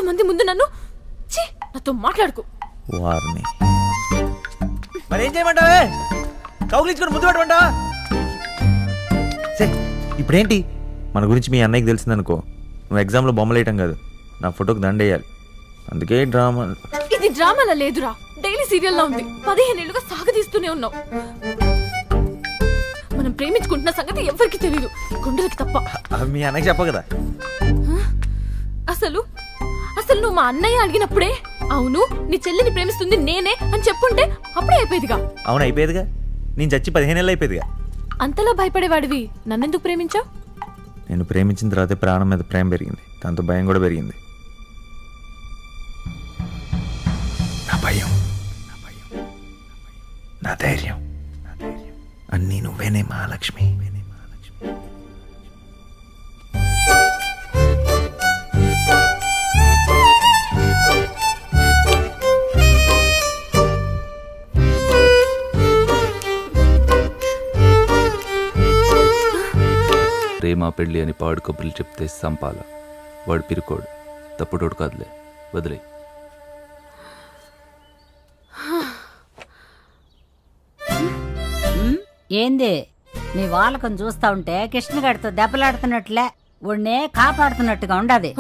ఇంతమంది ముందు నన్ను నాతో మాట్లాడుకో. వారిని మరేం చేయమంటావే? కౌగిలించుకొని ముద్దు పెట్టమంటావా? ఇప్పుడేంటి మన గురించి మీ అన్నయ్యకి తెలిసిందనుకో, నువ్వు ఎగ్జామ్లో బొమ్మలు వేయటం కాదు, నా ఫోటోకి దండేయాలి. అందుకే డ్రామా. ఇది డ్రామాలా లేదురా, డైలీ సీరియల్ లా ఉంది. 15 ఏళ్లుగా సాగదీస్తూనే ఉన్నావు. మనం ప్రేమించుకుంటున్న సంగతి ఎవరికి తెలియదు, గుండెలకి తప్ప. మీ అన్నయ్యకి చెప్ప కదా. అసలు నువ్వు మా అన్నయ్య అడిగినప్పుడే అవును నీ చెల్లిని ప్రేమిస్తుంది నేనే అని చెప్పుంటే అప్పుడే అయిపోయేదిగా. అవును అయిపోయేదిగా, నేను చచ్చి 15 ఏళ్ళు అయిపోయేదిగా. అంతలా భయపడేవాడివి నన్నెందుకు ప్రేమించావు? నేను ప్రేమించిన తర్వాత ప్రాణం మీద ప్రేమ పెరిగింది, దాంతో భయం కూడా పెరిగింది. నా భయం నా ధైర్యం అన్నీ నువ్వేనే మహాలక్ష్మి. ప్రేమ పెళ్ళి అని పాడు కబుర్లు చెప్తే సంపాల. వాడు పిరుకోడు, తప్పుడోడు కాదులే, వదిలే. ఏంది నీ వాళ్ళకం చూస్తా ఉంటే కృష్ణగాడితో దెబ్బలాడుతున్నట్లే, వాడినే కాపాడుతున్నట్టుగా ఉండదు.